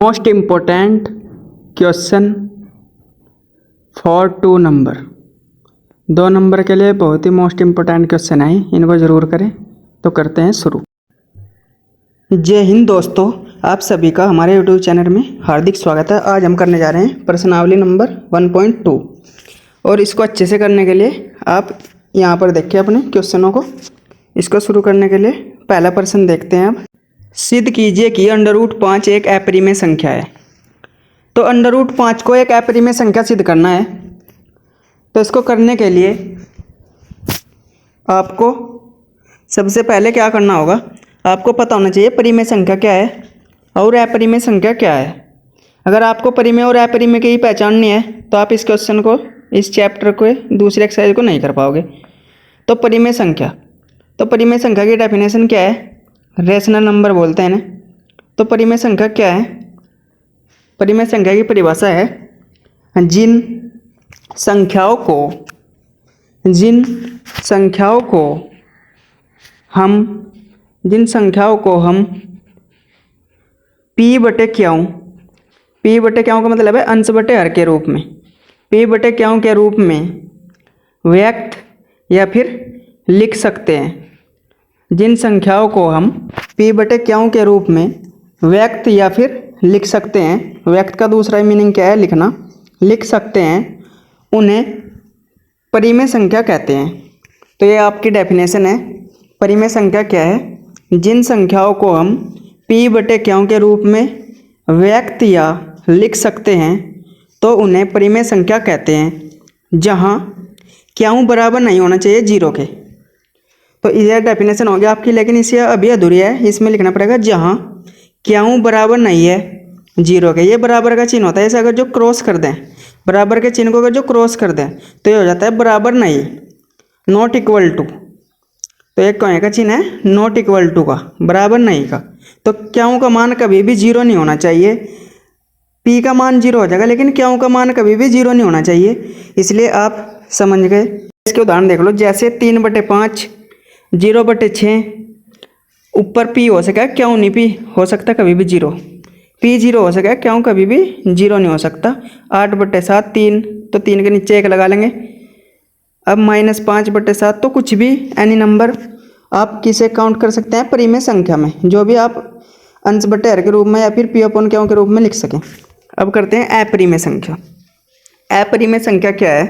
Most important question for 2 number. 2 number के लिए बहुत ही मोस्ट इम्पोर्टेंट क्वेश्चन है, इनको ज़रूर करें। तो करते हैं शुरू। जय हिंद दोस्तों, आप सभी का हमारे यूट्यूब चैनल में हार्दिक स्वागत है। आज हम करने जा रहे हैं प्रश्नावली नंबर 1.2 और इसको अच्छे से करने के लिए आप यहाँ पर देखिए अपने क्वेश्चनों को। इसको शुरू करने के लिए पहला प्रश्न देखते हैं। अब सिद्ध कीजिए कि √5 एक अपरिमेय संख्या है। तो √5 को एक अपरिमेय संख्या सिद्ध करना है। तो इसको करने के लिए आपको सबसे पहले क्या करना होगा, आपको पता होना चाहिए परिमेय संख्या क्या है और अपरिमेय संख्या क्या है। अगर आपको परिमेय और अपरिमेय की पहचाननी है तो आप इस क्वेश्चन को, इस चैप्टर को, दूसरे एक्सरसाइज को नहीं कर पाओगे। तो परिमेय संख्या, तो परिमेय संख्या की डेफिनेशन क्या है? रेशनल नंबर बोलते हैं ना। तो परिमेय संख्या क्या है? परिमेय संख्या की परिभाषा है जिन संख्याओं को हम p बटे क्यों का मतलब है अंश बटे हर के रूप में, p बटे क्यों के रूप में व्यक्त या फिर लिख सकते हैं। जिन संख्याओं को हम p बटे क्यों के रूप में व्यक्त या फिर लिख सकते हैं, व्यक्त का दूसरा मीनिंग क्या है? लिखना, लिख सकते हैं, उन्हें परिमेय संख्या कहते हैं। तो ये आपकी डेफिनेशन है। परिमेय संख्या क्या है? जिन संख्याओं को हम p बटे क्यों के रूप में व्यक्त या लिख सकते हैं तो उन्हें परिमेय संख्या कहते हैं, जहाँ क्यों बराबर नहीं होना चाहिए 0 के। तो यह डेफिनेशन हो गया आपकी, लेकिन इसे अभी अधूरी है। इसमें लिखना पड़ेगा जहाँ क्यों बराबर नहीं है 0 के। ये बराबर का चिन्ह होता है। इसे अगर जो क्रॉस कर दें, बराबर के चिन्ह को अगर जो क्रॉस कर दें तो ये हो जाता है बराबर नहीं, नॉट इक्वल टू। तो एक कौन का चिन्ह है? नॉट इक्वल टू का, बराबर नहीं का। तो क्यों का मान कभी भी 0 नहीं होना चाहिए। p का मान 0 हो जाएगा, लेकिन क्यों का मान कभी भी 0 नहीं होना चाहिए। इसलिए आप समझ गए। इसके उदाहरण देख लो, जैसे 3/5, 0/6, ऊपर p हो सका, क्यों नहीं p हो सकता कभी भी 0। p 0 हो सका, क्यों कभी भी 0 नहीं हो सकता। 8/7, 3, तो 3 के नीचे 1 लगा लेंगे। अब -5/7, तो कुछ भी एनी नंबर आप किसे काउंट कर सकते हैं? परिमेय संख्या में, जो भी आप अंश बटे हर के रूप में या फिर p अपॉन क्यों के रूप में लिख सकें। अब करते हैं अपरिमेय संख्या। अपरिमेय संख्या क्या है?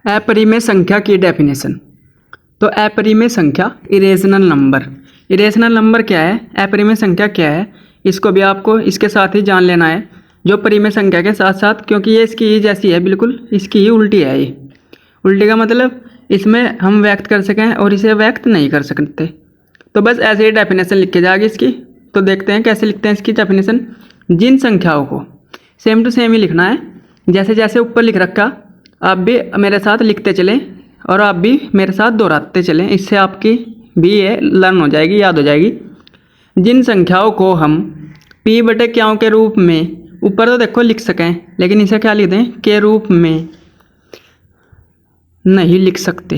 अपरिमेय संख्या की डेफिनेशन। तो अपरिमेय संख्या इरेशनल नंबर। इरेशनल नंबर क्या है, अपरिमेय संख्या क्या है, इसको भी आपको इसके साथ ही जान लेना है। जो परिमेय संख्या के साथ साथ, क्योंकि ये इसकी ही जैसी है, बिल्कुल इसकी ही उल्टी है। ये उल्टी का मतलब इसमें हम व्यक्त कर सकें और इसे व्यक्त नहीं कर सकते। तो बस ऐसे ही डेफिनेशन लिख के जाएगी इसकी। तो देखते हैं कैसे लिखते हैं इसकी डेफिनेशन। जिन संख्याओं को सेम टू सेम ही लिखना है, जैसे जैसे ऊपर लिख रखा आप भी मेरे साथ लिखते चलें और आप भी मेरे साथ दोहराते चलें। इससे आपकी भी ये लर्न हो जाएगी, याद हो जाएगी। जिन संख्याओं को हम p बटे क्यों के रूप में, ऊपर तो देखो लिख सकें, लेकिन इसे क्या लिख दें? के रूप में नहीं लिख सकते।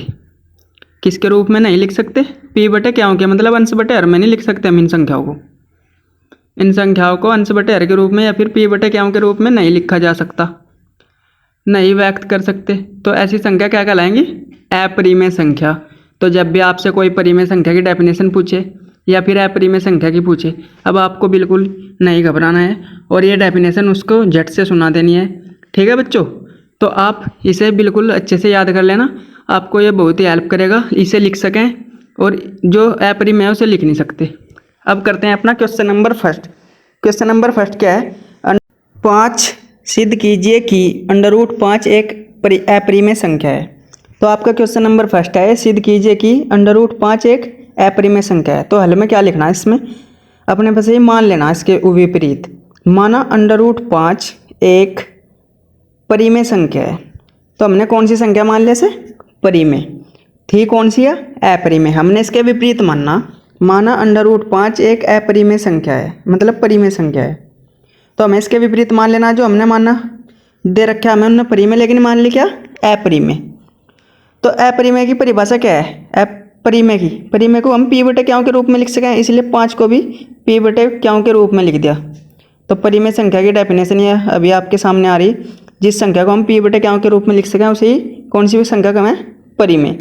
किसके रूप में नहीं लिख सकते? p बटे क्यों के, मतलब अंश बटे हर में नहीं लिख सकते हम इन संख्याओं को। इन संख्याओं को अंश बटे हर के रूप में या फिर p बटे क्यों के रूप में नहीं लिखा जा सकता, नहीं व्यक्त कर सकते। तो ऐसी संख्या क्या कहलाएंगी? अपरिमेय संख्या। तो जब भी आपसे कोई परिमेय संख्या की डेफिनेशन पूछे या फिर अपरिमेय संख्या की पूछे, अब आपको बिल्कुल नहीं घबराना है और ये डेफिनेशन उसको झट से सुना देनी है। ठीक है बच्चों? तो आप इसे बिल्कुल अच्छे से याद कर लेना, आपको ये बहुत ही हेल्प करेगा। इसे लिख सकें और जो अपरिमेय है उसे लिख नहीं सकते। अब करते हैं अपना question number first. Question number first क्या है? 5 सिद्ध कीजिए कि √5 एक अपरिमेय संख्या है। तो आपका क्वेश्चन नंबर फर्स्ट है, सिद्ध कीजिए कि √5 एक अपरिमेय संख्या है। तो हल में क्या लिखना है? इसमें अपने पास ही मान लेना इसके विपरीत। माना √5 एक परिमेय संख्या है, तो हमने कौन सी संख्या मान लिया? से परिमेय थी। कौन सी है? अपरिमेय। हमने इसके विपरीत माना √5 एक अपरिमेय संख्या है, मतलब परिमेय संख्या है। तो हमें इसके विपरीत मान लेना। जो हमने माना दे रखा है हमें उन्होंने परिमेय, लेकिन मान ली क्या? अपरिमेय। तो अपरिमेय की परिभाषा क्या है? परिमेय को हम p बटे क्यों के रूप में लिख सकें, इसलिए 5 को भी p बटे क्यों के रूप में लिख दिया। तो परिमेय संख्या की डेफिनेशन ये अभी आपके सामने आ रही। जिस संख्या को हम p बटे क्यों के रूप में लिख सकें उसे ही कौन सी भी संख्या का है परिमेय।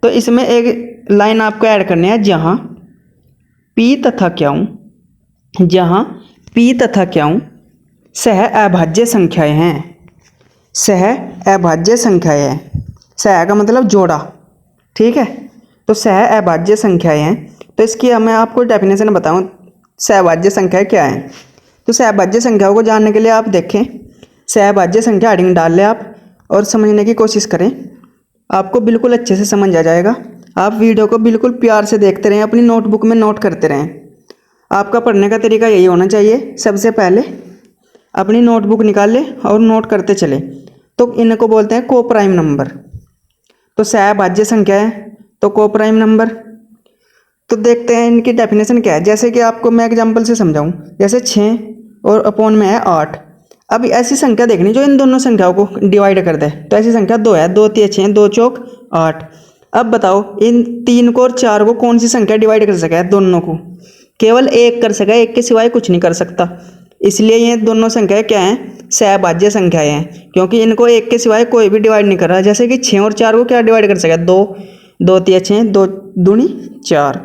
तो इसमें एक लाइन आपको ऐड करनी है जहाँ p तथा क्यों सह अभाज्य संख्याएं हैं। सह अभाज्य संख्याएं हैं, सह का मतलब जोड़ा, ठीक है। तो सह अभाज्य संख्याएं हैं, तो इसकी मैं आपको डेफिनेशन बताऊं सहभाज्य संख्याएं क्या है। तो सहभाज्य संख्याओं को जानने के लिए आप देखें, सहभाज्य संख्या हेडिंग डाल लें आप और समझने की कोशिश करें, आपको बिल्कुल अच्छे से समझ आ जाएगा। आप वीडियो को बिल्कुल प्यार से देखते रहें, अपनी नोटबुक में नोट करते रहें। आपका पढ़ने का तरीका यही होना चाहिए, सबसे पहले अपनी नोटबुक निकाल ले और नोट करते चले। तो इनको बोलते हैं कोप्राइम नंबर। तो सहभाज्य संख्या है तो कोप्राइम नंबर। तो देखते हैं इनकी डेफिनेशन क्या है। जैसे कि आपको मैं एग्जांपल से समझाऊं, जैसे 6 और अपॉन में है 8। अब ऐसी संख्या देखनी जो इन दोनों संख्याओं को डिवाइड कर दे। तो ऐसी संख्या 2 है, 2 3 6 2 चौक 8। अब बताओ इन 3 को और 4 को कौन सी संख्या डिवाइड कर सका है? दोनों को केवल एक कर सका है, एक के सिवाय कुछ नहीं कर सकता। इसलिए ये दोनों संख्याएं क्या हैं? सहभाज्य संख्याएं हैं, क्योंकि इनको एक के सिवाय कोई भी डिवाइड नहीं कर रहा। जैसे कि 6 और 4 को क्या डिवाइड कर सका? 2 2 3 6 2 दूनी 4।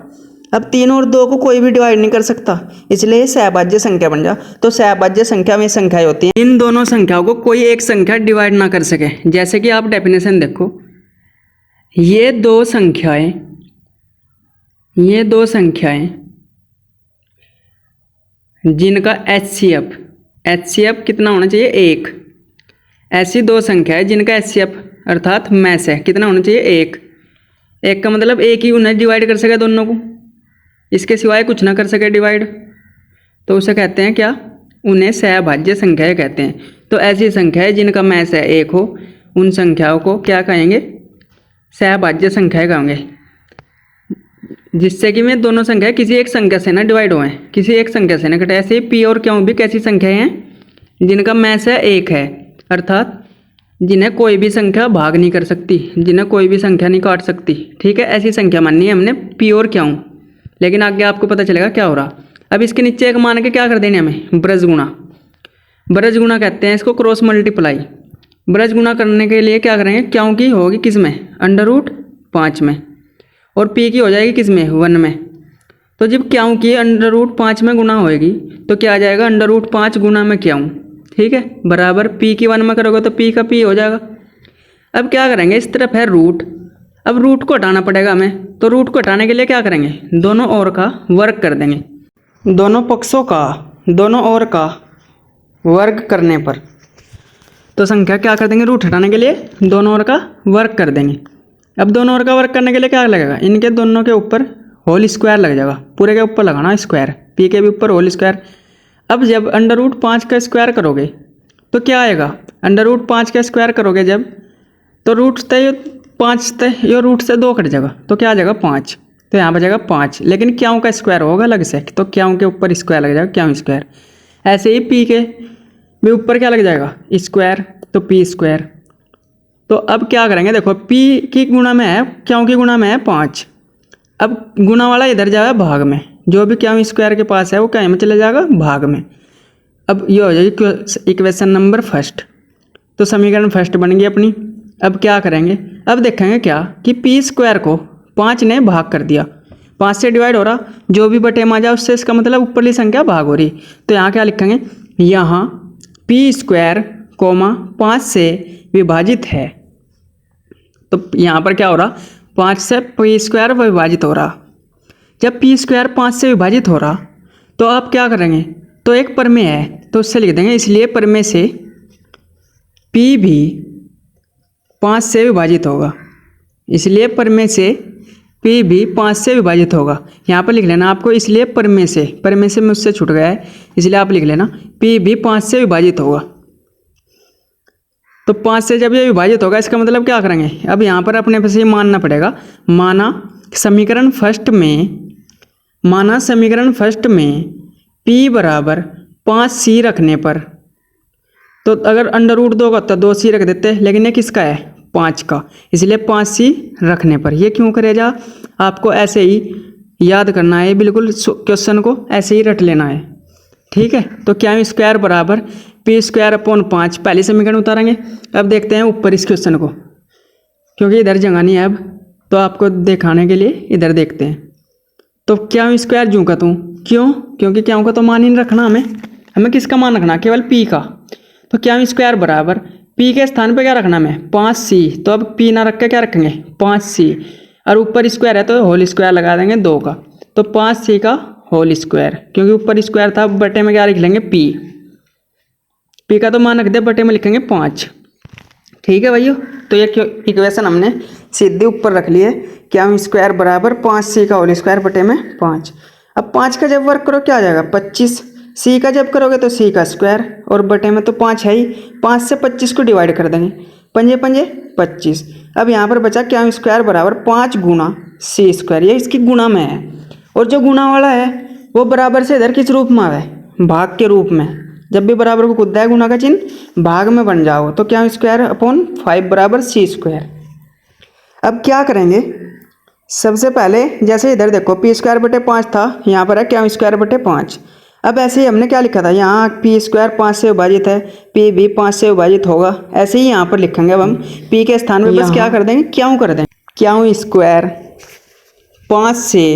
अब 3 और 2 को कोई भी डिवाइड नहीं कर सकता, इसलिए सहभाज्य संख्या बन जा। तो सहभाज्य संख्या में संख्याएं होती हैं इन दोनों संख्याओं को कोई एक संख्या डिवाइड ना कर सके। जैसे कि आप डेफिनेशन देखो, ये दो संख्याएं जिनका HCF कितना होना चाहिए? 1। ऐसी दो संख्याएं जिनका HCF अर्थात मैस है कितना होना चाहिए? 1 का मतलब एक ही उन्हें डिवाइड कर सके दोनों को, इसके सिवाय कुछ ना कर सके डिवाइड। तो उसे कहते हैं क्या? उन्हें सहभाज्य संख्याएं कहते हैं। तो ऐसी संख्याएं जिनका मैस है 1 हो, उन संख्याओं को क्या कहेंगे? सहभाज्य संख्याएं कहेंगे। जिससे कि मैं दोनों संख्याएं किसी एक संख्या से ना डिवाइड हुए, किसी एक संख्या से ना कटे। ऐसे ही p और क्यों भी कैसी संख्याएं हैं जिनका मैस है 1 है, अर्थात जिन्हें कोई भी संख्या भाग नहीं कर सकती, जिन्हें कोई भी संख्या नहीं काट सकती, ठीक है। ऐसी संख्या माननी है हमने p और क्यों। लेकिन आगे आपको पता चलेगा क्या हो रहा। अब इसके नीचे एक मान के क्या कर देने हमें? ब्रज गुणा कहते हैं इसको, क्रॉस मल्टीप्लाई। ब्रज गुणा करने के लिए क्या करेंगे? क्यों की होगी किस में? √5 में, और p की हो जाएगी किस में? 1 में। तो जब क्यों की √5 में गुना होएगी तो क्या आ जाएगा? √5 गुना में क्यों, ठीक है, बराबर p की 1 में करोगे तो p का p हो जाएगा। अब क्या करेंगे? इस तरफ है रूट, अब रूट को हटाना पड़ेगा हमें। तो रूट को हटाने के लिए क्या करेंगे? दोनों ओर का वर्ग कर देंगे। दोनों पक्षों का, दोनों ओर का वर्ग करने पर तो संख्या क्या कर देंगे? रूट हटाने के लिए दोनों ओर का वर्ग कर देंगे। अब दोनों ओर का वर्ग करने के लिए क्या लगेगा? इनके दोनों के ऊपर होल स्क्वायर लग जाएगा, पूरे के ऊपर लगाना स्क्वायर, p के भी ऊपर होल स्क्वायर। अब जब √5 का स्क्वायर करोगे तो क्या आएगा? √5 का स्क्वायर करोगे जब, तो रूट से 5 तय ये रूट से 2 कट जाएगा, तो क्या आ जाएगा? 5। तो यहाँ पर जाएगा 5। लेकिन क्यों का स्क्वायर होगा अलग से, तो क्यों के ऊपर स्क्वायर लग जाएगा, क्यों स्क्वायर। ऐसे ही p के भी ऊपर क्या लग जाएगा? स्क्वायर, तो p स्क्वायर। तो अब क्या करेंगे? देखो p की गुणा में है, क्यों की गुणा में है 5। अब गुणा वाला इधर जाएगा भाग में, जो भी क्यों स्क्वायर के पास है वो क्या में चले जाएगा? भाग में। अब ये हो जाएगी इक्वेशन नंबर फर्स्ट। तो समीकरण फर्स्ट बन गई अपनी। अब क्या करेंगे? अब देखेंगे क्या कि p स्क्वायर को 5 ने भाग कर दिया, 5 से डिवाइड हो रहा, जो भी बटे में आ जाए उससे इसका मतलब ऊपरली संख्या भाग हो रही। तो यहाँ क्या लिखेंगे? यहाँ p स्क्वायर 5 से विभाजित है। तो यहाँ पर क्या हो रहा? 5 से p स्क्वायर विभाजित हो रहा। जब p स्क्वायर 5 से विभाजित हो रहा तो आप क्या करेंगे? तो एक प्रमेय है तो उससे लिख देंगे, इसलिए प्रमेय से p भी 5 से विभाजित होगा, इसलिए प्रमेय से p भी 5 से विभाजित होगा। यहाँ पर लिख लेना आपको, इसलिए प्रमेय से मुझसे छूट गया है, इसलिए आप लिख लेना p भी 5 से विभाजित होगा। तो 5 से जब ये विभाजित होगा इसका मतलब क्या करेंगे? अब यहाँ पर अपने पे से मानना पड़ेगा। माना समीकरण फर्स्ट में p बराबर 5c रखने पर, तो अगर √2 का होता 2c रख देते, लेकिन ये किसका है? 5 का, इसलिए 5c रखने पर। ये क्यों करे जा? आपको ऐसे ही याद करना है, बिल्कुल क्वेश्चन को ऐसे ही रट लेना है। ठीक है, तो क्या स्क्वायर बराबर पी स्क्वायर अपॉन 5 पहले समीकरण उतारेंगे। अब देखते हैं ऊपर इस क्वेश्चन को, क्योंकि इधर जगह नहीं है अब, तो आपको दिखाने के लिए इधर देखते हैं। तो क्या स्क्वायर जूँ का तू, क्यों, क्योंकि क्या का तो मान ही नहीं रखना, हमें किसका मान रखना, केवल पी का। तो क्या स्क्वायर बराबर पी के स्थान पे क्या रखना हमें 5c, तो अब पी ना रख के क्या रखेंगे 5c, और ऊपर स्क्वायर है तो होल स्क्वायर लगा देंगे 2 का, तो 5c का होल स्क्वायर, क्योंकि ऊपर स्क्वायर था, बटे में क्या लिख लेंगे पी का तो मान रख दे, बटे में लिखेंगे 5। ठीक है भैया, तो ये इक्वेशन हमने सीधे ऊपर रख ली है, क्या स्क्वायर बराबर 5c का होल स्क्वायर बटे में 5। अब 5 का जब वर्क करो क्या आ जाएगा 25, c का जब करोगे तो c का स्क्वायर, और बटे में तो 5 है ही, 5 से 25 को डिवाइड कर देंगे, पंजे पंजे 25। अब यहाँ पर बचा क्या स्क्वायर बराबर 5 गुना c स्क्वायर, ये इसकी गुणा में है, और जो गुणा वाला है वो बराबर से इधर किस रूप में आवे, भाग के रूप में। जब भी बराबर को खुदा है गुना का चिन्ह भाग में बन जाओ, तो क्या स्क्वायर अपॉन 5 बराबर c स्क्वायर। अब क्या करेंगे, सबसे पहले जैसे इधर देखो पी स्क्वायर बटे 5 था, यहाँ पर है क्या स्क्वायर बटे 5। अब ऐसे ही हमने क्या लिखा था, यहाँ पी स्क्वायर 5 से विभाजित है, पी भी 5 से विभाजित होगा, ऐसे ही यहाँ पर लिखेंगे। अब हम पी के स्थान में बस क्या कर देंगे, क्यों कर देंगे, क्यों स्क्वायर 5 से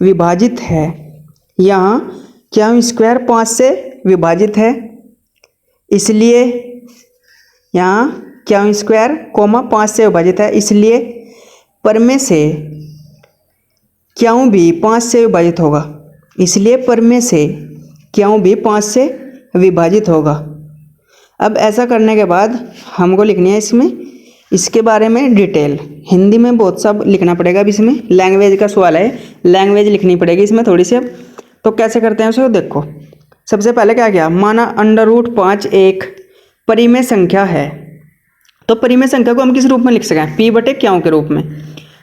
विभाजित है, यहाँ क्यों स्क्वायर 5 से विभाजित है, इसलिए यहाँ क्यों स्क्वायर कोमा 5 से विभाजित है, इसलिए पर में से क्यों भी 5 से विभाजित होगा, इसलिए पर में से क्यों भी 5 से विभाजित होगा। अब ऐसा करने के बाद हमको लिखनी है इसमें इसके बारे में डिटेल, हिंदी में बहुत सब लिखना पड़ेगा। अब इसमें लैंग्वेज का सवाल है, लैंग्वेज लिखनी पड़ेगी इसमें थोड़ी सी। अब तो कैसे करते हैं उसे देखो, सबसे पहले क्या किया, माना √5 एक परिमेय संख्या है, तो परिमेय संख्या को हम किस रूप में लिख सकें, पी बटे क्यों के रूप में।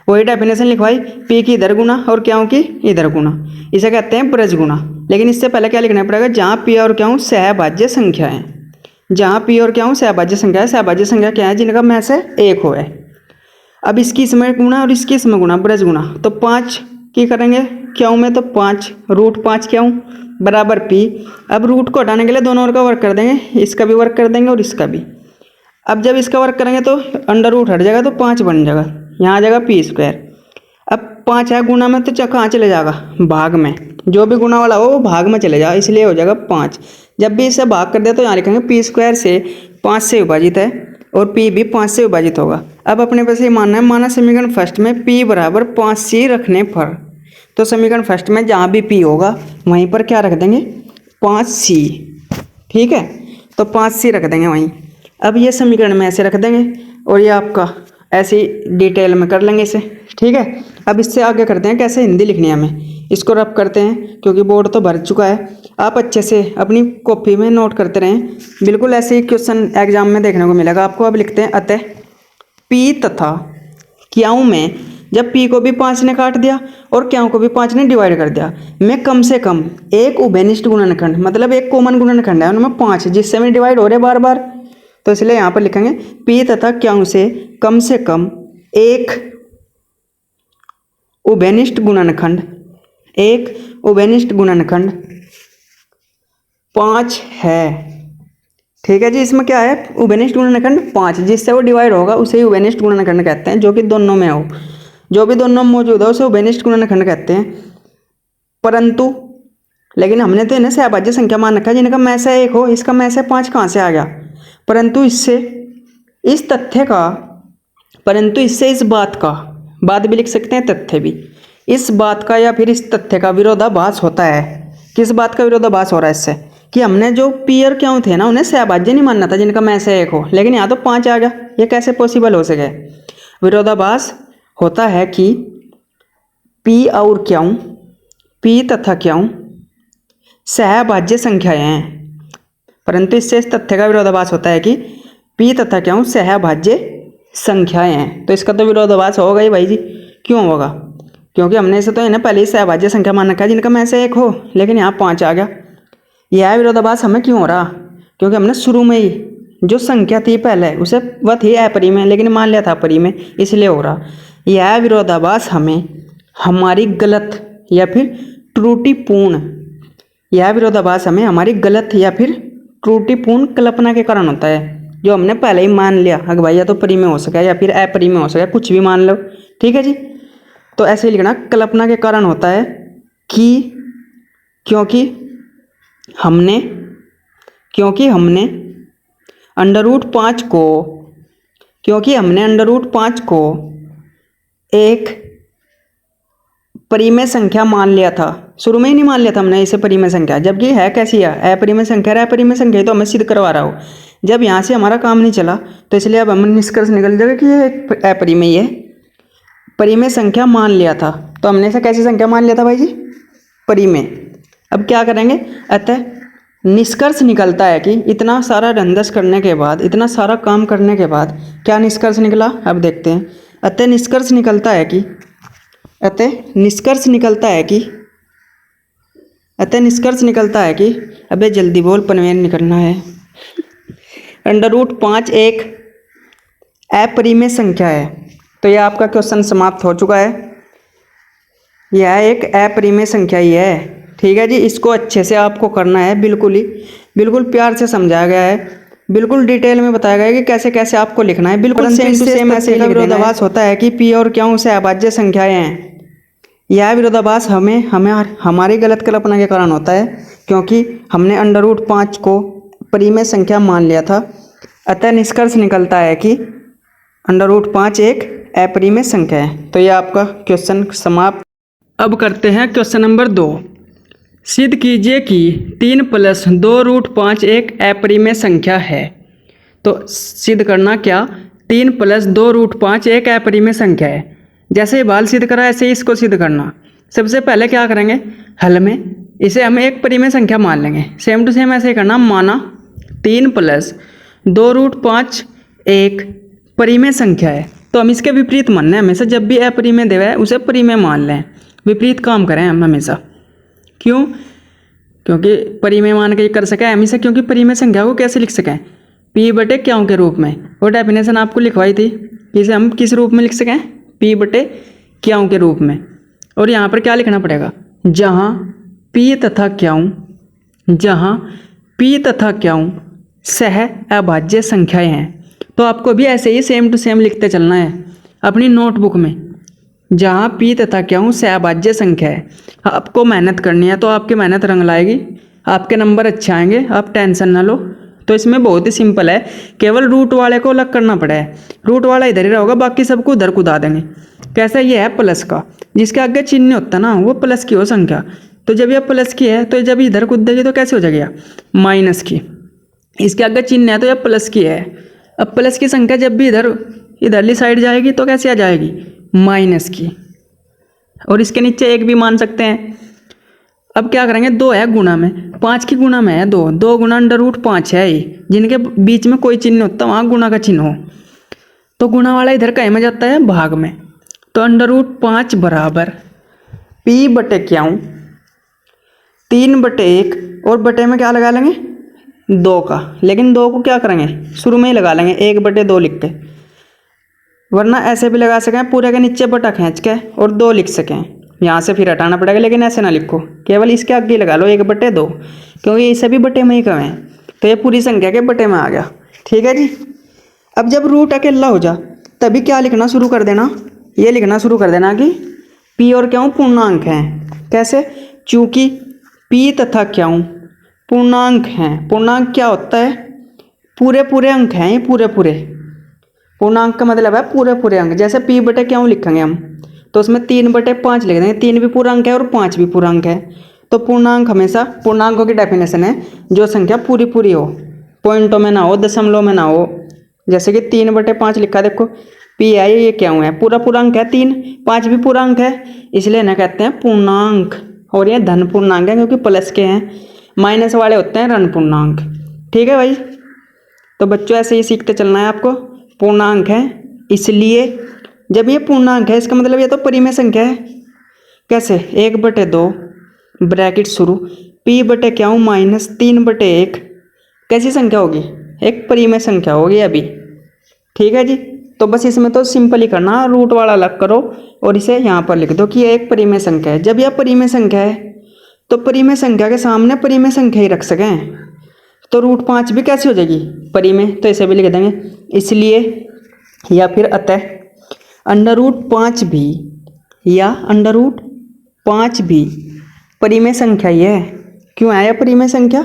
वही डेफिनेशन लिखवाई, पी की इधर गुना और क्यों की इधर गुना, इसे कहते हैं ब्रज गुना। लेकिन इससे पहले क्या लिखना पड़ेगा, जहाँ पी और क्यों सहभाज्य संख्या है, जहाँ पी और क्यों सहभाज्य संख्या है, सहभाज्य संख्या क्या है, जिनका में से एक हो है। अब इसकी इसमें गुना और इसकी इसमें गुना, ब्रज गुना, तो 5 की करेंगे क्यों में, तो 5 √5 क्यों बराबर पी। अब रूट को हटाने के लिए दोनों ओर का वर्क कर देंगे, इसका भी वर्क कर देंगे और इसका भी। अब जब इसका वर्क करेंगे तो √ हट जाएगा, तो 5 बन जाएगा, यहाँ आ जाएगा पी स्क्वायर। अब 5 है गुना में, तो कहाँ चले जाएगा, भाग में, जो भी गुना वाला हो वो भाग में चले जाएगा, इसलिए हो जाएगा 5। जब भी इसे भाग कर दे तो यहाँ लिखेंगे पी स्क्वायर से 5 से विभाजित है, और पी भी 5 से विभाजित होगा। अब अपने पास ये मानना है, माना समीकरण फर्स्ट में पी बराबर 5c रखने पर, तो समीकरण फर्स्ट में जहाँ भी पी होगा वहीं पर क्या रख देंगे 5c। ठीक है, तो 5c रख देंगे वहीं। अब ये समीकरण में ऐसे रख देंगे, और ये आपका ऐसे डिटेल में कर लेंगे इसे। ठीक है, अब इससे आगे करते हैं कैसे हिंदी लिखनी है हमें, इसको रब करते हैं, क्योंकि बोर्ड तो भर चुका है। आप अच्छे से अपनी कॉपी में नोट करते रहें, बिल्कुल ऐसे ही क्वेश्चन एग्जाम में देखने को मिलेगा आपको। अब लिखते हैं, अतः पी तथा क्यों में जब पी को भी 5 ने काट दिया और क्यों को भी 5 ने डिवाइड कर दिया, मैं कम से कम एक उभयनिष्ठ गुणनखंड, मतलब एक कॉमन गुणनखंड है उनमें 5, जिससे में डिवाइड हो रहे बार बार, तो इसलिए यहाँ पर लिखेंगे पी तथा क्यों से कम एक उभयनिष्ठ गुणनखंड, एक उभयनिष्ठ गुणनखंड 5 है। ठीक है जी, इसमें क्या है, उभयनिष्ठ गुणनखंड 5, जिससे वो डिवाइड होगा उसे ही उभयनिष्ठ गुणनखंड कहते हैं, जो कि दोनों में हो, जो भी दोनों में मौजूद हो उसे उभयनिष्ठ गुणनखंड कहते हैं। परंतु लेकिन हमने तो इन्हें सहभाज्य संख्या मान रखा है, जिनका में से एक हो, इसका में से 5 कहाँ से आ गया, परंतु इससे इस तथ्य का, परंतु इससे इस बात भी लिख सकते हैं, तथ्य भी, इस बात का या फिर इस तथ्य का विरोधाभास होता है। किस बात का विरोधाभास हो रहा है इससे, कि हमने जो पी और क्यों थे ना उन्हें सहभाज्य नहीं मानना था, जिनका में से एक हो, लेकिन यहाँ तो 5 आ गया, ये कैसे पॉसिबल हो सके। विरोधाभास होता है कि पी और क्यों, पी तथा क्यों सहभाज्य संख्याएं हैं, परंतु इससे इस तथ्य का विरोधाभास होता है कि पी तथा क्यों सहभाज्य संख्याएं हैं। तो इसका तो विरोधाभास होगा ही भाई जी, क्यों होगा, क्योंकि हमने इसे तो इन्हें पहले ही सहभाज्य संख्या मान रखा है, जिनका में से एक हो, लेकिन यहाँ 5 आ गया। यह विरोधाभास हमें क्यों हो रहा, क्योंकि हमने शुरू में ही जो संख्या थी पहले उसे वह थी अपरिमेय, लेकिन मान लिया था परिमेय, इसलिए हो रहा। यह विरोधाभास हमें हमारी गलत या फिर त्रुटिपूर्ण यह विरोधाभास हमें हमारी गलत या फिर त्रुटिपूर्ण कल्पना के कारण होता है, जो हमने पहले ही मान लिया कि भाई या तो परिमेय हो सका या फिर अपरिमेय हो सका, कुछ भी मान लो। ठीक है जी। तो ऐसे ही लिखना, कल्पना के कारण होता है कि क्योंकि हमने √5 को एक परिमेय संख्या मान लिया था। शुरू में ही नहीं मान लिया था हमने इसे परिमेय संख्या, जबकि है कैसी है, अपरिमेय संख्या। अपरिमेय संख्या तो हमें सिद्ध करवा रहा हो। जब यहाँ से हमारा काम नहीं चला तो इसलिए अब हम निष्कर्ष निकल जाएगा कि यह एक अपरिमेय है, परिमेय संख्या मान लिया था। तो हमने इसे कैसी संख्या मान लिया था भाई जी, परिमेय। अब क्या करेंगे, अतः निष्कर्ष निकलता है कि इतना सारा रंदस करने के बाद, इतना सारा काम करने के बाद क्या निष्कर्ष निकला, अब देखते हैं। अतः निष्कर्ष निकलता है कि अबे जल्दी बोल, पनवेल निकलना है। √5 एक अपरिमेय संख्या है। तो यह आपका क्वेश्चन समाप्त हो चुका है। यह एक अपरिमेय संख्या ही है। ठीक है जी। इसको अच्छे से आपको करना है, बिल्कुल प्यार से समझाया गया है, बिल्कुल डिटेल में बताया गया है कि कैसे कैसे आपको लिखना है। बिल्कुल सेम टू सेम ऐसे का विरोधाभास होता है कि पी और क्यों से अभाज्य संख्याएं हैं। यह विरोधाभास हमें हमारी गलत कल्पना के कारण होता है, क्योंकि हमने √5 को परिमेय संख्या मान लिया था। अतः निष्कर्ष निकलता है कि √5 एक अपरिमेय संख्या है। तो यह आपका क्वेश्चन समाप्त। अब करते हैं क्वेश्चन नंबर 2। सिद्ध कीजिए कि 3 + 2√5 एक अपरिमेय संख्या है। तो सिद्ध करना क्या, 3 + 2√5 एक अपरिमेय संख्या है। जैसे बाल सिद्ध करा ऐसे ही इसको सिद्ध करना। सबसे पहले क्या करेंगे, हल में इसे हम एक परिमेय संख्या मान लेंगे। सेम टू सेम ऐसे ही करना। माना 3 + 2√5 एक परिमेय संख्या है, तो हम इसके विपरीत मानना है हमेशा। जब भी अपरिमेय देवा है उसे परिमेय मान लें, विपरीत काम करें हम हमेशा। क्यों, क्योंकि परिमेय मान के कर सकें हमेशा, क्योंकि परिमेय संख्या को कैसे लिख सकें, p/q के रूप में। वो डेफिनेशन आपको लिखवाई थी, इसे हम किस रूप में लिख सकें, p/q के रूप में। और यहाँ पर क्या लिखना पड़ेगा, जहाँ p तथा q सह अभाज्य संख्याएं हैं। तो आपको भी ऐसे ही सेम टू सेम लिखते चलना है अपनी नोटबुक में। जहाँ p तथा q सहअभाज्य संख्या है, आपको मेहनत करनी है तो आपकी मेहनत रंग लाएगी, आपके नंबर अच्छे आएंगे, आप टेंशन ना लो। तो इसमें बहुत ही सिंपल है, केवल रूट वाले को अलग करना पड़ा है। रूट वाला इधर ही रहेगा, बाकी सबको उधर कूदा देंगे। कैसा, ये है प्लस का, जिसके आगे चिन्ह होता ना वो प्लस की हो संख्या। तो जब यह प्लस की है तो जब इधर कूद देगी तो कैसे हो जाएगा, माइनस की। इसके आगे चिन्ह है तो यह प्लस की है। अब प्लस की संख्या जब भी इधरली साइड जाएगी तो कैसे आ जाएगी, माइनस की। और इसके नीचे एक भी मान सकते हैं। अब क्या करेंगे, 2 है गुणा में, 5 की गुणा में है 2, 2 गुणा √5 है ही, जिनके बीच में कोई चिन्ह होता वहाँ गुणा का चिन्ह हो। तो गुणा वाला इधर कहीं में जाता है, भाग में। तो √5 बराबर p/q 3/1 और बटे में क्या लगा लेंगे, 2 का। लेकिन 2 को क्या करेंगे, शुरू में ही लगा लेंगे 1/2 लिख के, वरना ऐसे भी लगा सकें पूरे के नीचे बटा खींच के और 2 लिख सकें। यहाँ से फिर हटाना पड़ेगा, लेकिन ऐसे ना लिखो, केवल इसके आगे लगा लो 1/2, क्योंकि ये सभी बटे में ही कम है। तो ये पूरी संख्या के बटे में आ गया। ठीक है जी। अब जब रूट अकेला हो जा तभी क्या लिखना शुरू कर देना, ये लिखना शुरू कर देना कि p और q पूर्णांक हैं। कैसे, चूंकि p तथा q पूर्णांक हैं। पूर्णांक क्या होता है, पूरे पूरे अंक हैं, ये पूरे पूरे। पूर्णांक का मतलब है पूरे पूरे अंक। जैसे p/q लिखेंगे हम तो उसमें 3/5 लिख देंगे, 3 भी पूरा अंक है और 5 भी पूरा अंक है। तो पूर्णांक हमेशा, पूर्णांकों की डेफिनेशन है जो संख्या पूरी पूरी हो, पॉइंटों में ना हो, दशमलव में ना हो। जैसे कि 3/5 लिखा, देखो p है, ये क्यों है, पूरा पूरा अंक है 3, 5 भी पूरा अंक है, इसलिए ना कहते हैं पूर्णांक। और ये धन पूर्णांक है क्योंकि प्लस के हैं, माइनस वाले होते हैं ऋण पूर्णांक। ठीक है भाई। तो बच्चों ऐसे ही सीखते चलना है आपको। पूर्णांक है इसलिए, जब ये पूर्णांक है इसका मतलब ये तो परिमेय संख्या है। कैसे, 1/2 ब्रैकेट शुरू p/q माइनस 3/1 कैसी संख्या होगी, एक परिमेय संख्या होगी अभी। ठीक है जी। तो बस इसमें तो सिंपल ही करना, रूट वाला अलग करो और इसे यहाँ पर लिख दो कि ये एक परिमेय संख्या है। जब यह परिमेय संख्या है तो परिमेय संख्या के सामने परिमेय संख्या ही रख सकें। तो √5 भी कैसी हो जाएगी? परिमेय, तो इसे भी लिख देंगे। इसलिए या फिर अतः √5 भी या √5 भी परिमेय संख्या ही है। क्यों है यह परिमेय संख्या?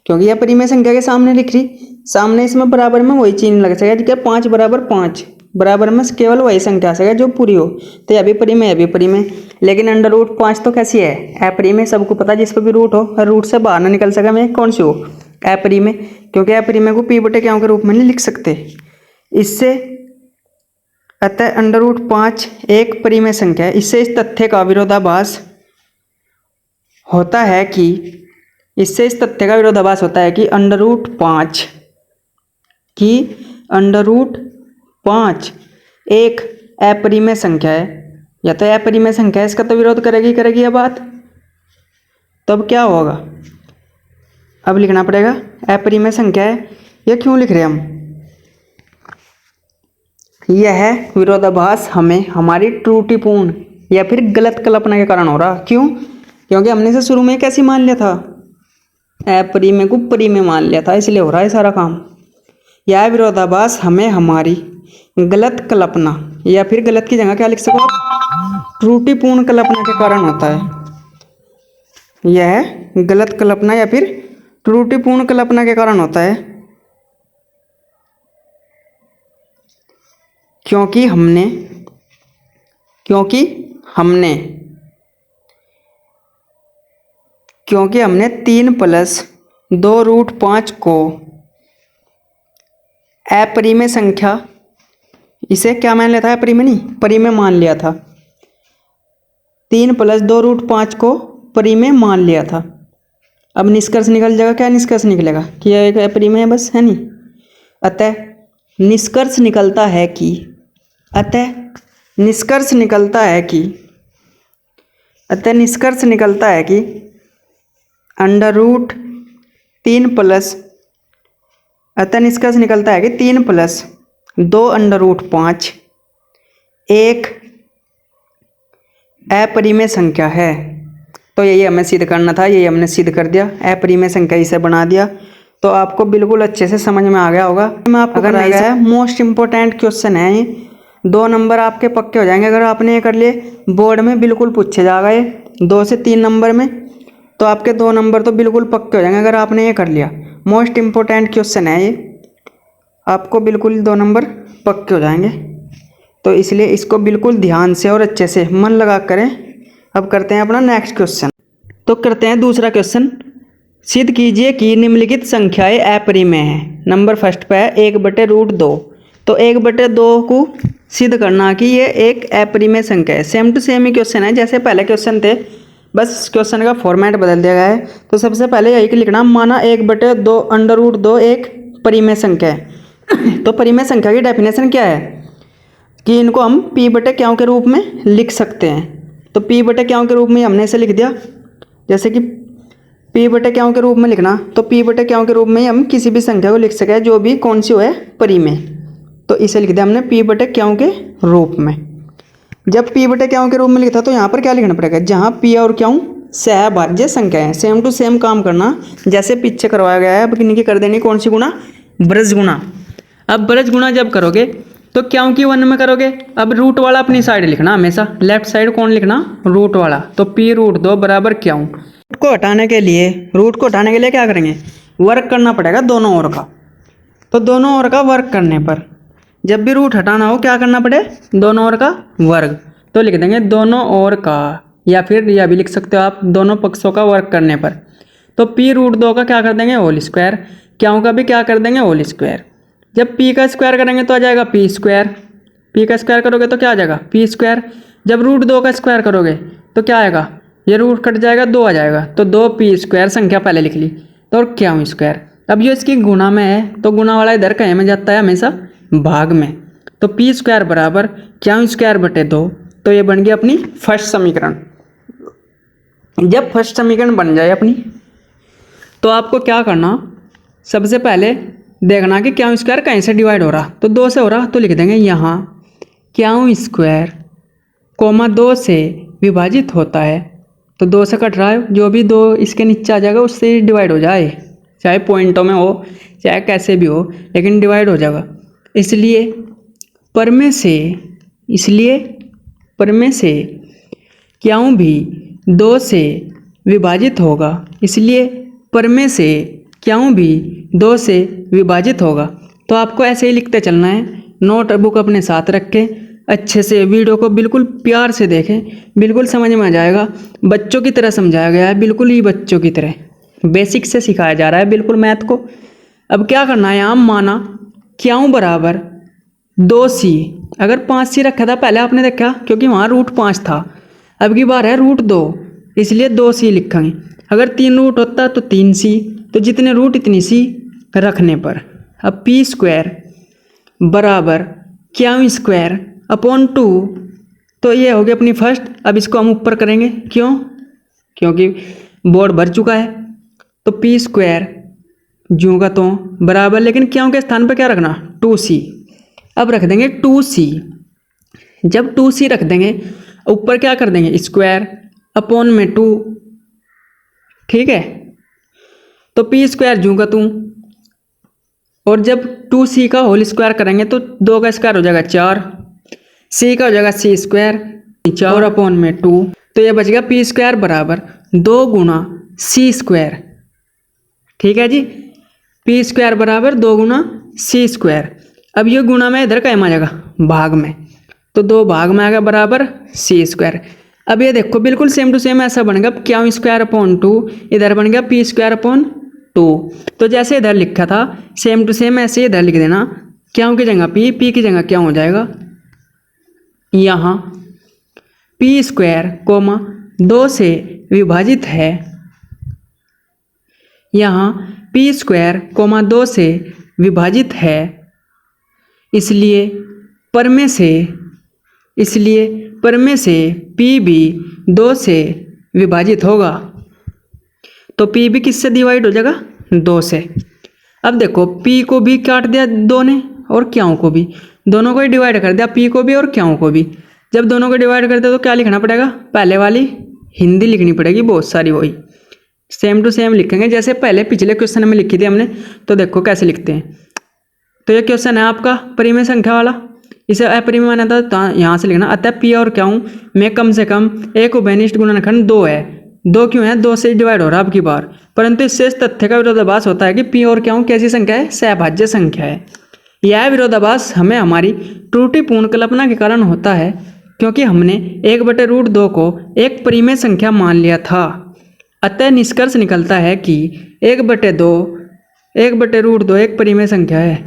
क्योंकि यह परिमेय संख्या के सामने लिख रही, सामने इसमें बराबर में वही चिन्ह लग सकेगा, ठीक है। 5 बराबर 5 बराबर में केवल वही संख्या आ सकेगा जो पूरी हो। तो यह भी परिमेय, यह भी परिमेय। लेकिन √5 तो कैसी है? अपरिमेय। सबको पता है जिस पर भी रूट हो, रूट से बाहर ना निकल सके में कौन सी हो? अपरिमेय। क्योंकि अपरिमेय को p/q के रूप में नहीं लिख सकते। इससे अतः √5 एक परिमेय संख्या है। इससे इस तथ्य का विरोधाभास होता है कि √5 एक अपरिमेय संख्या है, या तो अपरिमेय संख्या है, इसका तो विरोध करेगी यह बात। तब क्या होगा? अब लिखना पड़ेगा अपरिमेय संख्या है। यह क्यों लिख रहे हैं हम? यह विरोधाभास हमें हमारी त्रुटिपूर्ण या फिर गलत कल्पना के कारण हो रहा। क्यों? क्योंकि हमने इसे शुरू में कैसी मान लिया था? अपरिमेय को परिमेय मान लिया था, इसलिए हो रहा है सारा काम। यह विरोधाभास हमें हमारी गलत कल्पना या फिर गलत की जगह क्या लिख सको आप? त्रुटिपूर्ण कल्पना के कारण होता है। यह गलत कल्पना या फिर त्रुटिपूर्ण कल्पना के कारण होता है, क्योंकि हमने 3 + 2√5 को अपरिमेय संख्या, इसे क्या मान लिया था? अपरिमेय नहीं, परिमेय मान लिया था। 3 + 2√5 को परिमेय मान लिया था। अब निष्कर्ष निकल जाएगा। क्या निष्कर्ष निकलेगा? कि यह एक अपरिमेय है, बस, है नहीं। अतः निष्कर्ष निकलता है कि तीन प्लस 2√5 एक अपरिमेय संख्या है। तो यही हमें सिद्ध करना था, यही हमने सिद्ध कर दिया। अपरिमेय संख्या इसे बना दिया। तो आपको बिल्कुल अच्छे से समझ में आ गया होगा। मैं आपको कराया गया है, मोस्ट इम्पोर्टेंट क्वेश्चन है। 2 नंबर आपके पक्के हो जाएंगे अगर आपने ये कर लिए। बोर्ड में बिल्कुल पूछे जाएगा ये 2 से 3 नंबर में, तो आपके 2 नंबर तो बिल्कुल पक्के हो जाएंगे अगर आपने ये कर लिया। मोस्ट इम्पोर्टेंट क्वेश्चन है ये, आपको बिल्कुल 2 नंबर पक्के हो जाएंगे। तो इसलिए इसको बिल्कुल ध्यान से और अच्छे से मन लगा करें। अब करते हैं अपना नेक्स्ट क्वेश्चन। तो करते हैं दूसरा क्वेश्चन। सिद्ध कीजिए कि निम्नलिखित संख्याएं अपरिमेय हैं। नंबर फर्स्ट पे है 1/√2। तो 1/2 को सिद्ध करना कि ये एक अपरिमेय संख्या है। सेम टू सेम ही क्वेश्चन है जैसे पहले क्वेश्चन थे, बस क्वेश्चन का फॉर्मेट बदल दिया गया है। तो सबसे पहले यही लिखना, माना 1/2 √2 एक परिमेय संख्या है। तो परिमेय संख्या की डेफिनेशन क्या है कि इनको हम p/q के रूप में लिख सकते हैं। तो p/q के रूप में हमने इसे लिख दिया। जैसे कि p/q के रूप में लिखना, तो p/q के रूप में हम किसी भी संख्या को लिख सके जो भी कौन सी हो है परिमेय। तो इसे लिख दिया हमने p/q के रूप में। जब p/q के रूप में लिखा तो यहाँ पर क्या लिखना पड़ेगा? जहाँ p और q सहभाज्य संख्या है। सेम टू सेम काम करना जैसे पीछे करवाया गया है। अब इनकी कर देनी कौन सी गुणा? ब्रज गुणा। अब ब्रज गुणा जब करोगे तो q की 1 में करोगे। अब रूट वाला अपनी साइड लिखना हमेशा, लेफ्ट साइड कौन लिखना? रूट वाला। तो p√2 बराबर q। रूट को हटाने के लिए क्या करेंगे? वर्क करना पड़ेगा दोनों ओर का। तो दोनों ओर का वर्क करने पर जब भी रूट हटाना हो क्या करना पड़े? दोनों ओर का वर्ग। तो लिख देंगे दोनों ओर का, या फिर यह भी लिख सकते हो आप दोनों पक्षों का वर्क करने पर। तो p√2 का क्या कर देंगे? Whole square. q का भी क्या कर देंगे? Whole square. जब p का स्क्वायर करेंगे तो आ जाएगा p²। p का स्क्वायर करोगे तो क्या आ जाएगा? p²। जब √2 का स्क्वायर करोगे तो क्या आएगा? ये रूट कट जाएगा, 2 आ जाएगा। तो 2p² संख्या पहले लिख ली, तो q²। अब ये इसकी गुणा में है तो गुणा वाला इधर कहीं में जाता है? हमेशा भाग में। तो p² बराबर q²/2। तो ये बन गई अपनी फर्स्ट समीकरण। जब फर्स्ट समीकरण बन जाए अपनी, तो आपको क्या करना? सबसे पहले देखना कि q² कहीं से डिवाइड हो रहा। तो 2 से हो रहा, तो लिख देंगे यहाँ q², 2 से विभाजित होता है तो 2 से कट रहा है, जो भी 2 इसके नीचे आ जाएगा उससे डिवाइड हो जाए, चाहे पॉइंटों में हो चाहे कैसे भी हो, लेकिन डिवाइड हो जाएगा। इसलिए पर में से क्यों भी 2 से विभाजित होगा, इसलिए पर में से क्यों भी 2 से विभाजित होगा। तो आपको ऐसे ही लिखते चलना है। नोटबुक अपने साथ रखें, अच्छे से वीडियो को बिल्कुल प्यार से देखें, बिल्कुल समझ में आ जाएगा। बच्चों की तरह समझाया गया है, बिल्कुल ही बच्चों की तरह बेसिक से सिखाया जा रहा है बिल्कुल मैथ को। अब क्या करना है, यहाँ माना क्यों बराबर 2c, अगर 5c रखा था पहले आपने देखा क्योंकि वहाँ रूट 5 था, अब की बार है रूट 2, इसलिए 2c लिखेंगे। अगर 3 रूट होता तो 3c, तो जितने रूट इतनी c रखने पर। अब p स्क्वायर बराबर क्यों स्क्वायर अपॉन 2, तो ये होगी अपनी फर्स्ट। अब इसको हम ऊपर करेंगे, क्योंकि बोर्ड भर चुका है। तो p स्क्वायर जूँ का तो बराबर, लेकिन क्यों के स्थान पर क्या रखना, 2c। अब रख देंगे 2c। जब 2c रख देंगे ऊपर क्या कर देंगे, स्क्वायर अपॉन में 2, ठीक है। तो p स्क्वायर जूँ का तू, और जब 2c का होल स्क्वायर करेंगे तो 2 का स्क्वायर हो जाएगा 4, c का हो जाएगा c स्क्वायर 4 और अपॉन में 2, तो ये बच गया p स्क्वायर बराबर 2 गुना c स्क्वायर, ठीक है जी। p स्क्वायर बराबर 2 गुना c स्क्वायर। अब ये गुना में इधर कायम आ जाएगा भाग में, तो 2 भाग में आ गया बराबर c स्क्वायर। अब ये देखो बिल्कुल सेम टू सेम ऐसा बन गया, क्यों स्क्वायर अपॉन 2, इधर बन गया p स्क्वायर अपॉन 2। तो जैसे इधर लिखा था सेम टू सेम ऐसे इधर लिख देना, क्यों की जगह p की जगह क्या हो जाएगा, यहाँ p स्क्वायर कोमा 2 से विभाजित है, यहाँ p स्क्वायर कोमा 2 से विभाजित है, इसलिए पर में से p भी 2 से विभाजित होगा। तो p भी किससे डिवाइड हो जाएगा, 2 से। अब देखो p को भी काट दिया 2 ने और क्यों को भी, दोनों को ही डिवाइड कर दिया, p को भी और क्यों को भी। जब दोनों को डिवाइड कर दिया तो क्या लिखना पड़ेगा, पहले वाली हिंदी लिखनी पड़ेगी बहुत सारी, वही सेम टू सेम लिखेंगे जैसे पहले पिछले क्वेश्चन में लिखी थी हमने। तो देखो कैसे लिखते हैं। तो ये क्वेश्चन है आपका परिमेय संख्या वाला, इसे अपरिमेय माना था तो यहाँ से लिखना, अतः p और क्यों में कम से कम एक उभयनिष्ठ गुणनखंड 2 है। 2 क्यों है, 2 से डिवाइड हो रहा है अब की बार, परंतु इससे इस तथ्य का विरोधाभास होता है कि p और क्यों कैसी संख्या है, सहभाज्य संख्या है। यह विरोधाभास हमें हमारी त्रुटिपूर्ण कल्पना के कारण होता है, क्योंकि हमने 1/√2 को एक परिमेय संख्या मान लिया था। अतः निष्कर्ष निकलता है कि 1/√2 एक परिमेय संख्या है।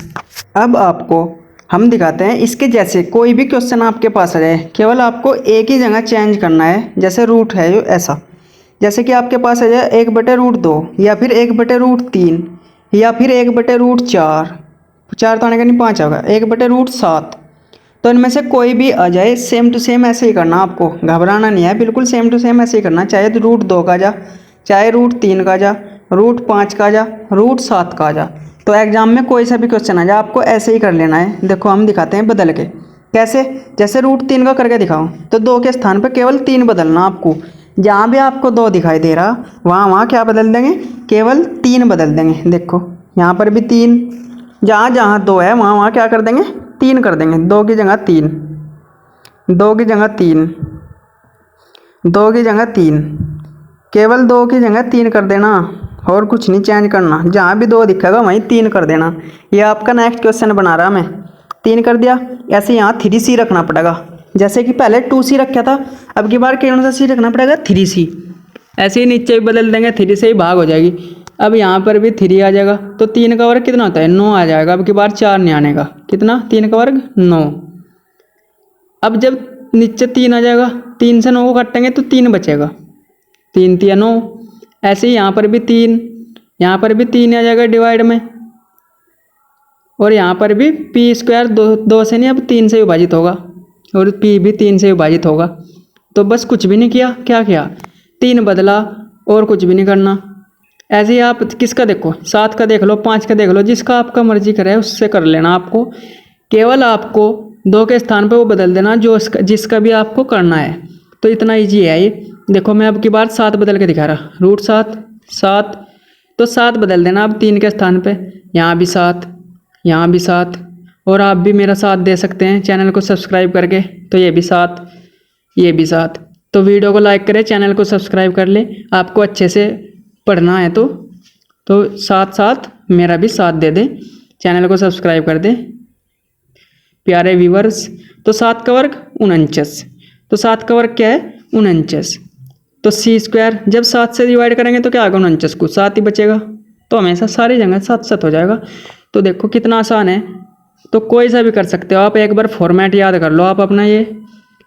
अब आपको हम दिखाते हैं इसके जैसे कोई भी क्वेश्चन आपके पास आ जाए, केवल आपको एक ही जगह चेंज करना है। जैसे रूट है जो ऐसा, जैसे कि आपके पास आ जाए 1/√2 या फिर 1/√3 या फिर 1/4, 4 तो आने का नहीं 5 होगा, 1/7। तो इनमें से कोई भी आ जाए सेम टू सेम ऐसे ही करना, आपको घबराना नहीं है, बिल्कुल सेम टू सेम ऐसे ही करना। चाहे √2 का जा, चाहे √3 का जा, √5 का जा, √7 का जा। तो एग्जाम में कोई सा भी क्वेश्चन आ जाए आपको ऐसे ही कर लेना है। देखो हम दिखाते हैं बदल के, कैसे, जैसे √3 का करके दिखाओ तो 2 के स्थान पर केवल 3 बदलना आपको। जहाँ भी आपको 2 दिखाई दे रहा वहाँ क्या बदल देंगे, केवल 3 बदल देंगे। देखो यहाँ पर भी 3, जहाँ जहाँ 2 है वहाँ क्या कर देंगे, 3 कर देंगे। 2 की जगह 3, 2 की जगह 3, 2 की जगह 3, केवल 2 की जगह 3 कर देना और कुछ नहीं चेंज करना। जहाँ भी 2 दिखेगा वहीं 3 कर देना। ये आपका नेक्स्ट क्वेश्चन बना रहा मैं, 3 कर दिया। ऐसे यहाँ 3c रखना पड़ेगा, जैसे कि पहले 2c रखा था, अब की बार कौन सा c रखना पड़ेगा, 3c। ऐसे ही नीचे भी बदल देंगे, 3 से ही भाग हो जाएगी। अब यहाँ पर भी 3 आ जाएगा, तो 3 का वर्ग कितना होता है, 9 आ जाएगा। अब की बार 4 नहीं आने का, कितना, 3 का वर्ग 9। अब जब नीचे 3 आ जाएगा, 3 से 9 को काटेंगे तो 3 बचेगा, 3 3 9। ऐसे ही यहाँ पर भी 3, यहाँ पर भी 3 आ जाएगा डिवाइड में, और यहाँ पर भी p स्क्वायर 2 से नहीं अब 3 से विभाजित होगा, और p भी 3 से विभाजित होगा। तो बस कुछ भी नहीं किया, क्या किया, 3 बदला और कुछ भी नहीं करना। ऐसे ही आप किसका देखो, 7 का देख लो, 5 का देख लो, जिसका आपका मर्जी करे उससे कर लेना। आपको केवल आपको 2 के स्थान पर वो बदल देना जो जिसका भी आपको करना है। तो इतना ईजी है ये। देखो मैं अब की बार 7 बदल के दिखा रहा, रूट 7 7, तो 7 बदल देना अब 3 के स्थान पे, यहाँ भी 7, यहाँ भी 7, और आप भी मेरा साथ दे सकते हैं चैनल को सब्सक्राइब करके, तो ये भी 7, ये भी 7। तो वीडियो को लाइक करें, चैनल को सब्सक्राइब कर ले, आपको अच्छे से पढ़ना है तो साथ साथ मेरा भी साथ दे दें, चैनल को सब्सक्राइब कर दें प्यारे व्यूवर्स। तो 7 का वर्ग 49, तो 7 का वर्ग क्या है 49, तो c² जब 7 से डिवाइड करेंगे तो क्या आएगा 49 को 7 ही बचेगा, तो हमेशा सारी जगह 7 7 हो जाएगा। तो देखो कितना आसान है, तो कोई सा भी कर सकते हो आप, एक बार फॉर्मेट याद कर लो आप अपना, ये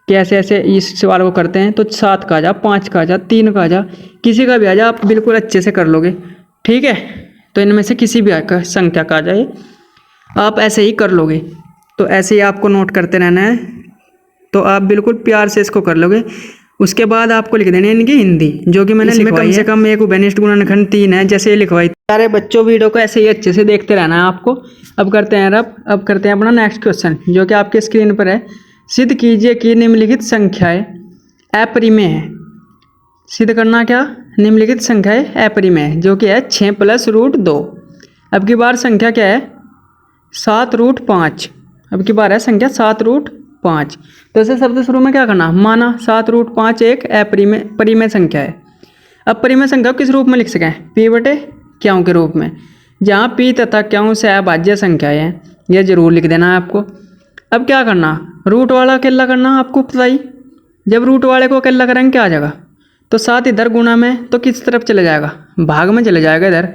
कैसे ऐसे इस सवाल को करते हैं। तो 7 का आ जा, 5 का आ जा, 3 का आ जा, किसी का भी आ जा, आप बिल्कुल अच्छे से कर लोगे, ठीक है। तो इनमें से किसी भी संख्या का आ जाए आप ऐसे ही कर लोगे, तो ऐसे ही आपको नोट करते रहना है, तो आप बिल्कुल प्यार से इसको कर लोगे। उसके बाद आपको लिख देनी है इनकी हिंदी, जो कि मैंने लिखवाई कम से कम एक उभयनिष्ठ गुणनखंड 3 है, जैसे ये लिखवाई। सारे बच्चों वीडियो को ऐसे ही अच्छे से देखते रहना है आपको। अब करते हैं अपना नेक्स्ट क्वेश्चन, जो कि आपके स्क्रीन पर है। सिद्ध कीजिए कि निम्नलिखित संख्याएं अपरिमेय है। सिद्ध करना क्या, निम्नलिखित संख्याएं अपरिमेय है, जो कि है 6 + √2। अब की बार संख्या क्या है 7√5। अब की बार है संख्या 7√5। तो इसे सबसे शुरू में क्या करना, माना 7√5 एक परिमेय संख्या है। अब परिमेय संख्या किस रूप में लिख सकें, p/q के रूप में, जहाँ p तथा q से अभाज्य संख्याएं हैं, यह जरूर लिख देना है आपको। अब क्या करना, रूट वाला अकेला करना, आपको पता ही, जब रूट वाले को अकेला करेंगे क्या आ जाएगा, तो 7 इधर गुना में, तो किस तरफ चले जाएगा, भाग में चले जाएगा इधर,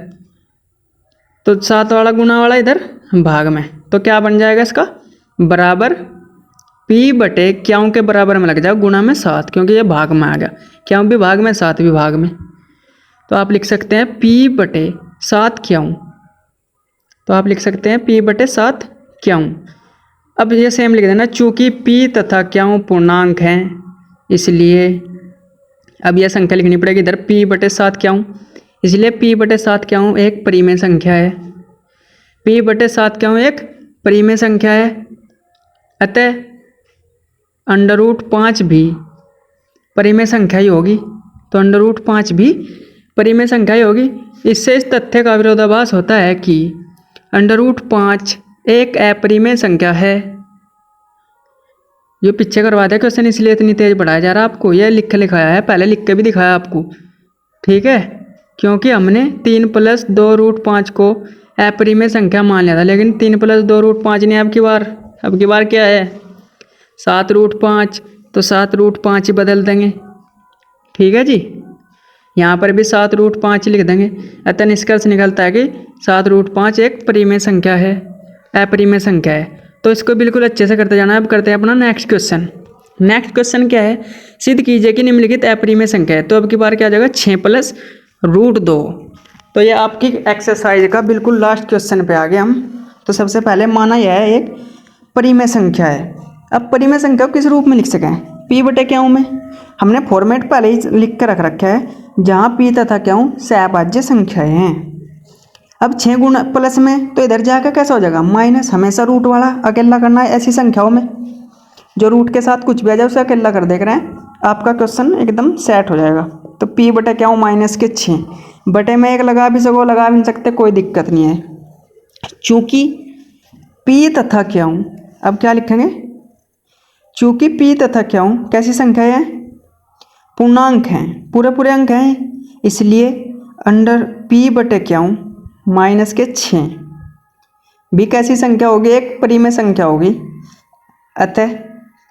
तो 7 वाला गुना वाला इधर भाग में, तो क्या बन जाएगा इसका बराबर p/q के बराबर में लग जाएगा गुना में 7, क्योंकि ये भाग में आ गया, q भी भाग में 7 भी भाग में, तो आप लिख सकते हैं p/7q। तो आप लिख सकते हैं p/7q। अब ये सेम लिख देना, चूंकि p तथा q पूर्णांक हैं, इसलिए अब यह संख्या लिखनी पड़ेगी इधर p/7q, इसलिए p/7q एक परिमेय संख्या है, p/7q एक परिमेय संख्या है। अतः √5 भी परिमेय संख्या ही होगी, तो √5 भी परिमेय संख्या ही होगी। इससे इस तथ्य का विरोधाभास होता है कि √5 एक अपरिमेय संख्या है। जो पीछे करवा दिया क्वेश्चन, इसलिए इतनी तेज पढ़ाया जा रहा है आपको, यह लिखाया है, पहले लिख के भी दिखाया आपको, ठीक है, क्योंकि हमने 3 + 2√5 को अपरिमेय संख्या मान लिया था, लेकिन 3 + 2√5 ने अब की बार क्या है 7√5, तो 7√5 ही बदल देंगे, ठीक है जी, यहाँ पर भी 7√5 लिख देंगे। अतः निष्कर्ष निकलता है कि 7√5 एक परिमेय संख्या है, अपरिमेय संख्या है। तो इसको बिल्कुल अच्छे से करते जाना है। अब करते हैं अपना नेक्स्ट क्वेश्चन। नेक्स्ट क्वेश्चन क्या है, सिद्ध कीजिए कि निम्नलिखित अपरिमेय संख्या है। तो अब की बार क्या आ जाएगा 6 + √2। तो ये आपकी एक्सरसाइज का बिल्कुल लास्ट क्वेश्चन पे आ गए हम। तो सबसे पहले माना यह है एक परिमेय संख्या है। अब परिमेय संख्या को किस रूप में लिख सकें, p/q में। हमने फॉर्मेट पहले ही लिख कर रख रखा है, जहाँ p तथा q सहअभाज्य संख्याएं हैं। अब 6 गुना प्लस में, तो इधर जाकर कैसा हो जाएगा माइनस, हमेशा रूट वाला अकेला करना है ऐसी संख्याओं में, जो रूट के साथ कुछ भी आ जाए उसे अकेला कर देख रहे हैं, आपका क्वेश्चन एकदम सेट हो जाएगा। तो p/q माइनस के 6 बटे में 1 लगा भी सको, लगा भी नहीं सकते, कोई दिक्कत नहीं है। चूँकि p तथा q, अब क्या लिखेंगे, चूँकि p तथा q कैसी संख्या है, पूर्णांक हैं, पूरे अंक हैं, इसलिए अंडर p/q माइनस के 6 भी कैसी संख्या होगी, एक परिमेय संख्या होगी। अतः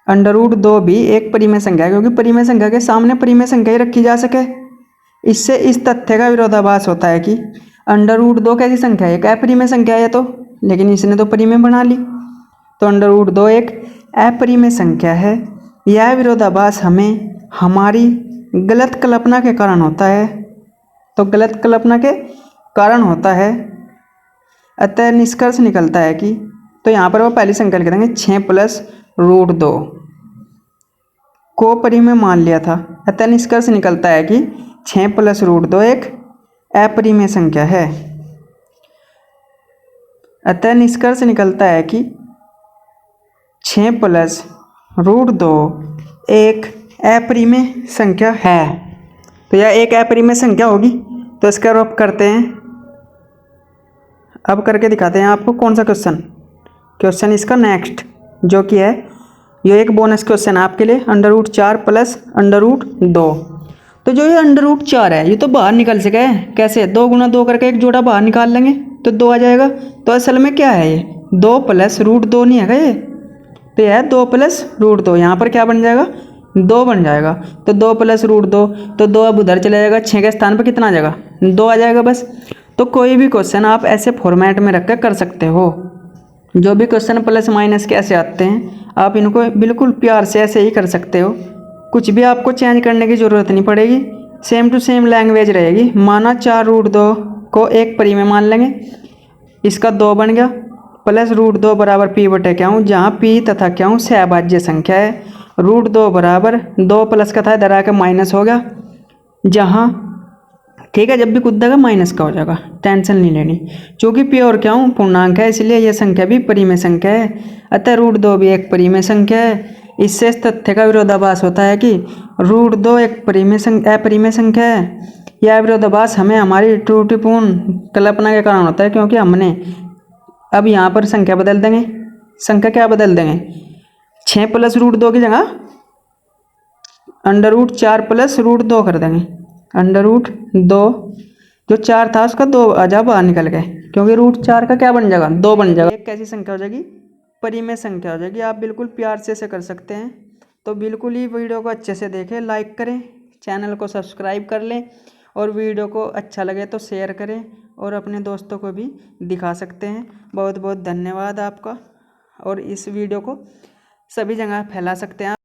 √2 भी एक परिमेय संख्या है, क्योंकि परिमेय संख्या के सामने परिमेय संख्या ही रखी जा सके। इससे इस तथ्य का विरोधाभास होता है कि √2 कैसी संख्या है, एक अपरिमेय संख्या है तो, लेकिन इसने तो परिमेय बना ली, तो √2 एक अपरिमेय संख्या है। यह विरोधाभास हमें हमारी गलत कल्पना के कारण होता है, तो गलत कल्पना के कारण होता है। अतः निष्कर्ष निकलता है कि, तो यहाँ पर वो पहली संख्या लिख देंगे 6 + √2 को परिमेय मान लिया था। अतः निष्कर्ष निकलता है कि 6 + √2 एक अपरिमेय संख्या है। अतः निष्कर्ष निकलता है कि 6 + √2 एक अपरिमेय संख्या है। तो यह एक अपरिमेय संख्या होगी। तो इसका रूप करते हैं, अब करके दिखाते हैं आपको कौन सा क्वेश्चन इसका नेक्स्ट, जो कि है ये एक बोनस क्वेश्चन है आपके लिए, √4 प्लस √2। तो जो ये √4 है ये तो बाहर निकल सके है, कैसे 2 × 2 करके एक जोड़ा बाहर निकाल लेंगे तो 2 आ जाएगा। तो असल में क्या है, ये 2 + √2 नहीं है ये, तो यह है 2 + √2। यहाँ पर क्या बन जाएगा, 2 बन जाएगा। तो 2 + √2, तो 2 अब उधर चला जाएगा, 6 के स्थान पर कितना आ जाएगा, 2 आ जाएगा बस। तो कोई भी क्वेश्चन आप ऐसे फॉर्मेट में रख कर सकते हो। जो भी क्वेश्चन प्लस माइनस के ऐसे आते हैं आप इनको बिल्कुल प्यार से ऐसे ही कर सकते हो, कुछ भी आपको चेंज करने की ज़रूरत नहीं पड़ेगी, सेम टू सेम लैंग्वेज रहेगी। माना 4√2 को एक परिमेय मान लेंगे, इसका 2 बन गया, प्लस √2 बराबर p/q, जहाँ p तथा q सहभाज्य संख्या है। √2 बराबर 2 प्लस का था इधर आकर माइनस हो गया, जहाँ ठीक है जब भी कूदेगा माइनस का हो जाएगा, टेंशन नहीं लेनी। चूँकि p और q पूर्णांक है इसलिए यह संख्या भी परिमेय संख्या है, अतः √2 भी एक परिमेय संख्या है। इससे इस तथ्य का विरोधाभास होता है कि √2 एक अपरिमेय संख्या है। यह विरोधाभास हमें हमारी त्रुटिपूर्ण कल्पना के कारण होता है, क्योंकि हमने अब यहाँ पर संख्या बदल देंगे, संख्या क्या बदल देंगे, 6 + √2 की जगह √4 + √2 कर देंगे। √2 जो 4 था उसका 2 आजा बाहर निकल गए, क्योंकि √4 का क्या बन जाएगा, 2 बन जाएगा। एक कैसी संख्या हो जाएगी, परिमेय संख्या हो जाएगी। आप बिल्कुल प्यार से इसे कर सकते हैं। तो बिल्कुल ही वीडियो को अच्छे से देखें, लाइक करें, चैनल को सब्सक्राइब कर लें, और वीडियो को अच्छा लगे तो शेयर करें और अपने दोस्तों को भी दिखा सकते हैं। बहुत बहुत धन्यवाद आपका, और इस वीडियो को सभी जगह फैला सकते हैं।